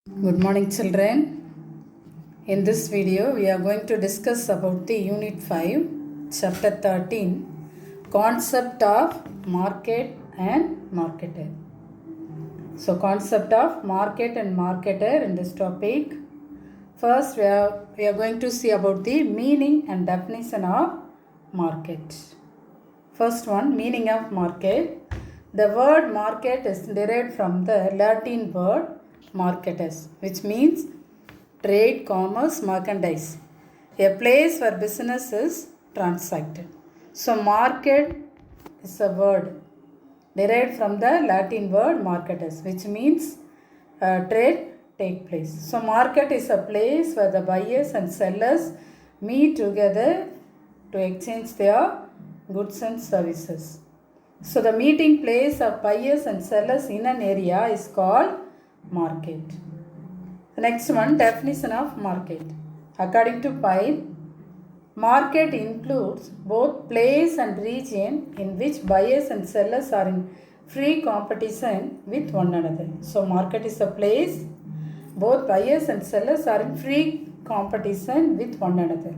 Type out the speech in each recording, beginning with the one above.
Good morning, children. In this video, we are going to discuss about the Unit 5, Chapter 13, Concept of Market and Marketer. So, concept of market and marketer in this topic. First, we are going to see about the meaning and definition of market. First one, meaning of market. The word market is derived from the Latin word marketus, which means trade, commerce, merchandise, a place where business is transacted. So, market is a word derived from the Latin word marketus, which means trade take place. So, market is a place where the buyers and sellers meet together to exchange their goods and services. So, the meeting place of buyers and sellers in an area is called market. The next one, definition of market. According to Pyle, market includes both place and region in which buyers and sellers are in free competition with one another. So, market is a place both buyers and sellers are in free competition with one another.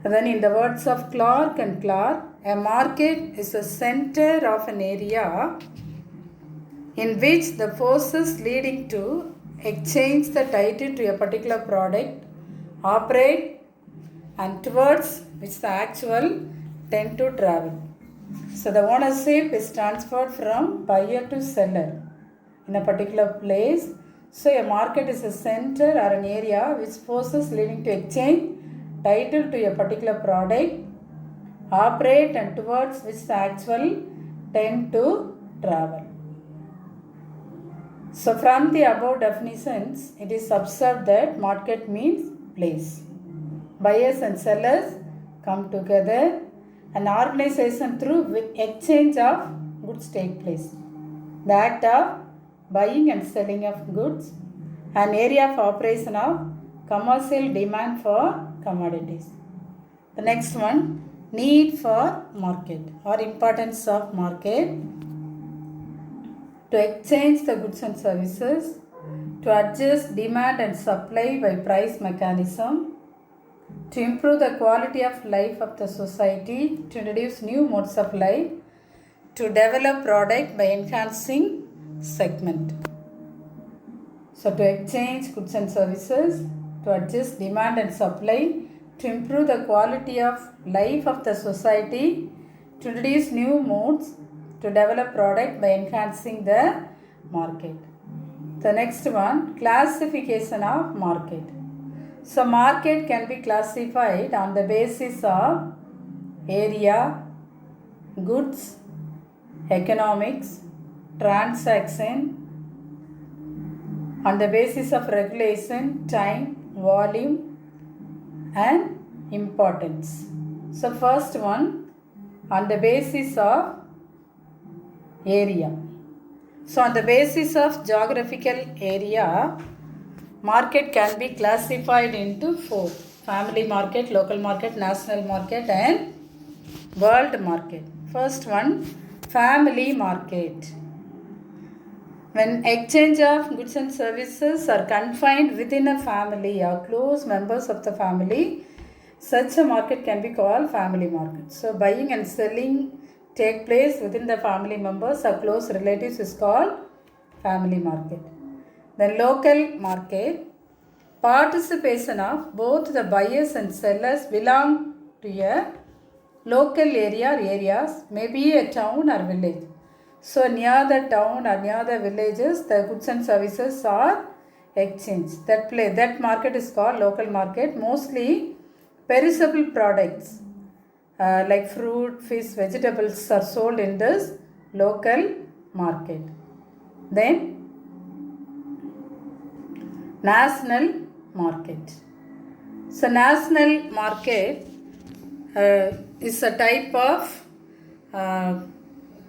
And then, in the words of Clark and Clark, a market is a center of an area in which the forces leading to exchange the title to a particular product operate and towards which the actual tend to travel. So, the ownership is transferred from buyer to seller in a particular place. So, a market is a center or an area which forces leading to exchange title to a particular product operate and towards which the actual tend to travel. So, from the above definitions, it is observed that market means place. Buyers and sellers come together. An organization through exchange of goods take place. The act of buying and selling of goods. An area of operation of commercial demand for commodities. The next one, need for market or importance of market. To exchange the goods and services, to adjust demand and supply by price mechanism, to improve the quality of life of the society, to introduce new modes of life, to develop product by enhancing segment. So, to exchange goods and services, to adjust demand and supply, to improve the quality of life of the society, to introduce new modes, to develop product by enhancing the market. The next one, classification of market. So, market can be classified on the basis of area, goods, economics, transaction, on the basis of regulation, time, volume, and importance. So, first one, on the basis of area. So, on the basis of geographical area, market can be classified into four: family market, local market, national market, and world market. First one, family market. When exchange of goods and services are confined within a family or close members of the family, such a market can be called family market. So, buying and selling take place within the family members or close relatives is called family market. Then local market, participation of both the buyers and sellers belong to a local area or areas, maybe a town or village. So, near the town or near the villages, the goods and services are exchanged. That market is called local market. Mostly perishable products like fruit, fish, vegetables are sold in this local market. Then, national market. So, national market is a type of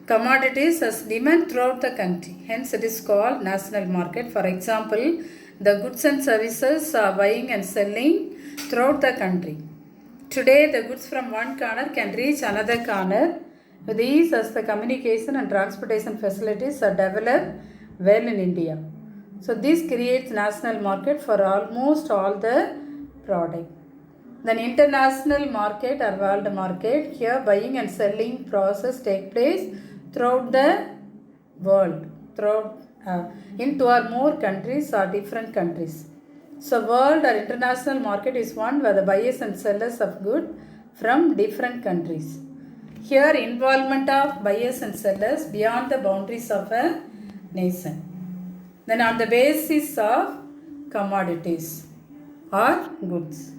commodities as demand throughout the country. Hence, it is called national market. For example, the goods and services are buying and selling throughout the country. Today, the goods from one corner can reach another corner with ease as the communication and transportation facilities are developed well in India. So this creates national market for almost all the product. Then international market or world market. Here buying and selling process take place throughout the world, in two or more countries or different countries. So world or international market is one where the buyers and sellers of goods from different countries. Here involvement of buyers and sellers beyond the boundaries of a nation. Then on the basis of commodities or goods.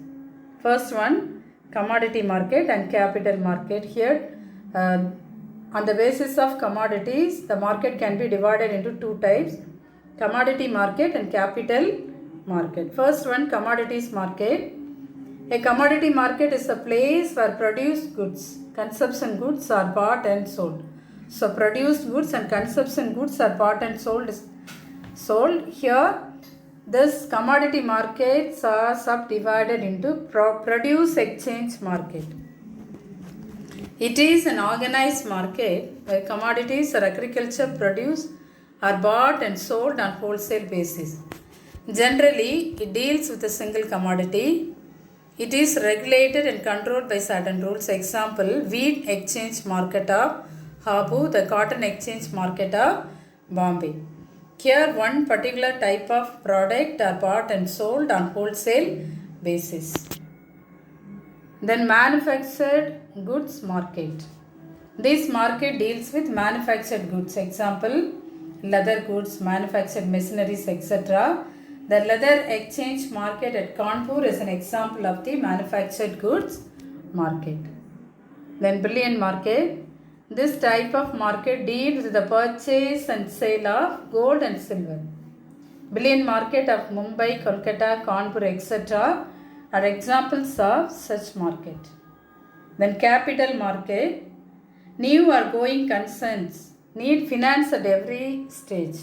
First one, commodity market and capital market. Here on the basis of commodities, the market can be divided into two types, commodity market and capital market. First one, commodities market. A commodity market is a place where produced goods, consumption goods are bought and sold. So produced goods and consumption goods are bought and sold. Here, this commodity markets are subdivided into produce exchange market. It is an organized market where commodities or agriculture produce are bought and sold on wholesale basis. Generally, it deals with a single commodity. It is regulated and controlled by certain rules. Example, wheat exchange market of Habu, the cotton exchange market of Bombay. Here, one particular type of product are bought and sold on wholesale basis. Then manufactured goods market. This market deals with manufactured goods. Example, leather goods, manufactured machineries, etc. The leather exchange market at Kanpur is an example of the manufactured goods market. Then bullion market. This type of market deals with the purchase and sale of gold and silver. Bullion market of Mumbai, Kolkata, Kanpur, etc. are examples of such market. Then capital market. New or going concerns need finance at every stage.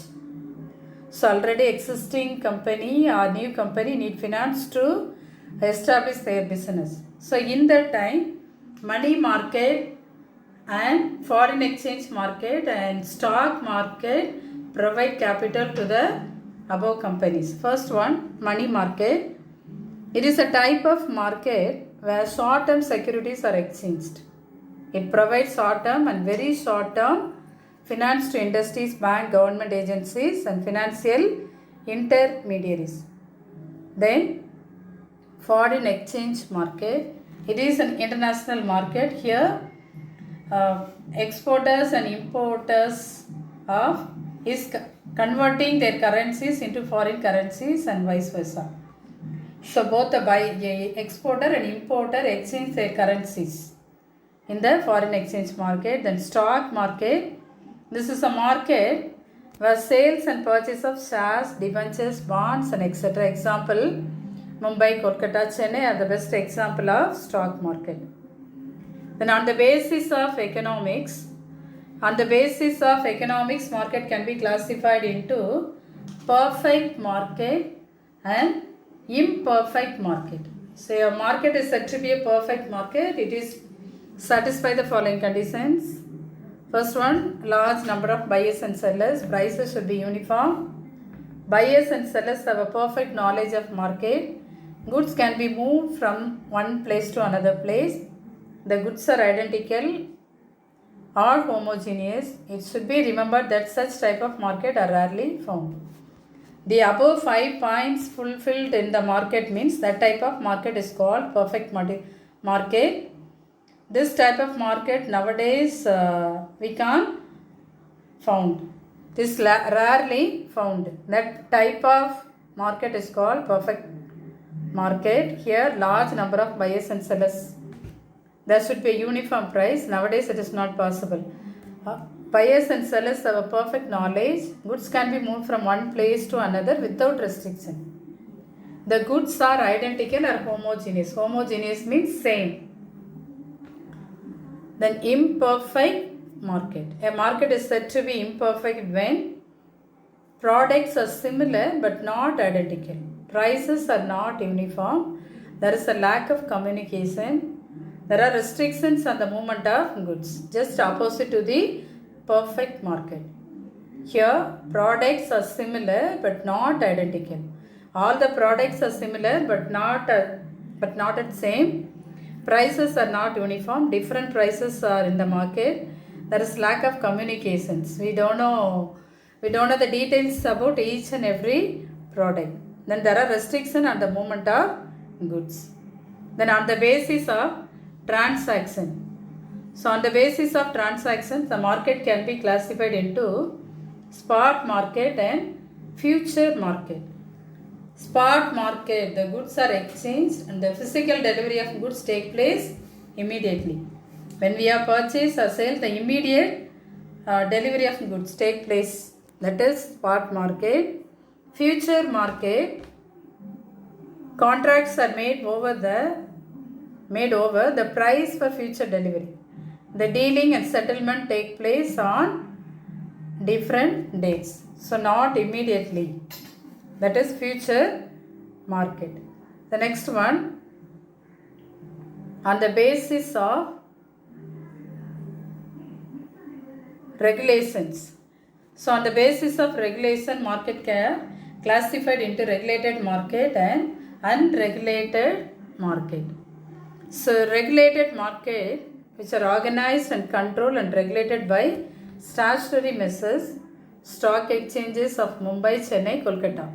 So already existing company or new company need finance to establish their business. So in that time, money market and foreign exchange market and stock market provide capital to the above companies. First one, money market. It is a type of market where short-term securities are exchanged. It provides short-term and very short-term finance to industries, bank, government agencies and financial intermediaries. Then foreign exchange market. It is an international market. Here exporters and importers is converting their currencies into foreign currencies and vice versa. So both the exporter and importer exchange their currencies in the foreign exchange market. Then stock market. This is a market where sales and purchase of shares, debentures, bonds and etc. Example, Mumbai, Kolkata, Chennai are the best example of stock market. Then on the basis of economics, market can be classified into perfect market and imperfect market. So a market is said to be a perfect market. It is satisfy the following conditions. First one, large number of buyers and sellers. Prices should be uniform. Buyers and sellers have a perfect knowledge of market. Goods can be moved from one place to another place. The goods are identical or homogeneous. It should be remembered that such type of market are rarely found. The above 5 points fulfilled in the market means that type of market is called perfect market. This type of market nowadays we can't found. This rarely found. That type of market is called perfect market. Here large number of buyers and sellers. There should be a uniform price. Nowadays it is not possible. Buyers and sellers have a perfect knowledge. Goods can be moved from one place to another without restriction. The goods are identical or homogeneous. Homogeneous means same. Then imperfect market. A market is said to be imperfect when products are similar but not identical. Prices are not uniform. There is a lack of communication. There are restrictions on the movement of goods. Just opposite to the perfect market. Here, products are similar but not identical. All the products are similar but not at same. Prices are not uniform. Different prices are in the market. There is lack of communications. We don't know the details about each and every product. Then there are restrictions on the movement of goods. Then on the basis of transaction. So on the basis of transactions, the market can be classified into spot market and future market. Spot market, the goods are exchanged and the physical delivery of goods take place immediately. When we are purchase or sale, the immediate delivery of goods take place. That is spot market. Future market, contracts are made over the price for future delivery. The dealing and settlement take place on different dates. So not immediately. That is future market. The next one, on the basis of regulations. So on the basis of regulation, market can classified into regulated market and unregulated market. So regulated market, which are organized and controlled and regulated by statutory measures, stock exchanges of Mumbai, Chennai, Kolkata.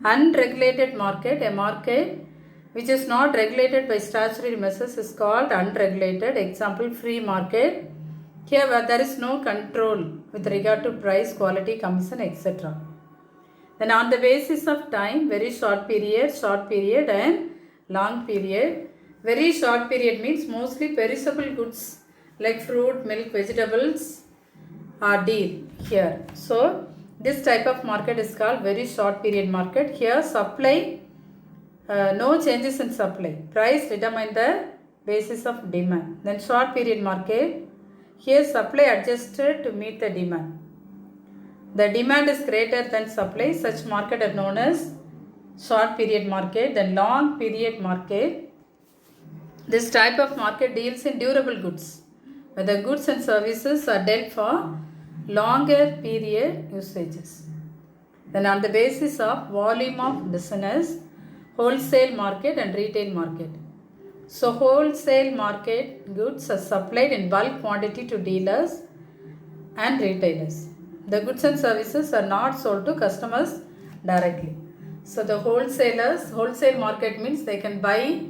Unregulated market, a market which is not regulated by statutory measures is called unregulated. Example, free market. Here where there is no control with regard to price, quality, commission, etc. Then on the basis of time, very short period and long period. Very short period means mostly perishable goods like fruit, milk, vegetables are deal here. So this type of market is called very short period market. Here supply, no changes in supply. Price determine the basis of demand. Then short period market, here supply adjusted to meet the demand. The demand is greater than supply. Such market are known as short period market. Then long period market. This type of market deals in durable goods, where the goods and services are dealt for longer period usages. Then on the basis of volume of business, wholesale market and retail market. So wholesale market goods are supplied in bulk quantity to dealers and retailers. The goods and services are not sold to customers directly. So the wholesale market means they can buy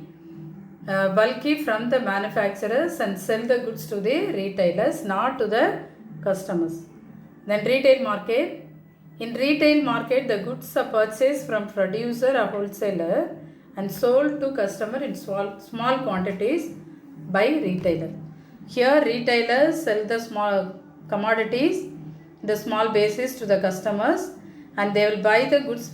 bulky from the manufacturers and sell the goods to the retailers, not to the customers. Then retail market. In retail market, the goods are purchased from producer or wholesaler and sold to customer in small quantities by retailer. Here retailers sell the small commodities, the small basis to the customers, and they will buy the goods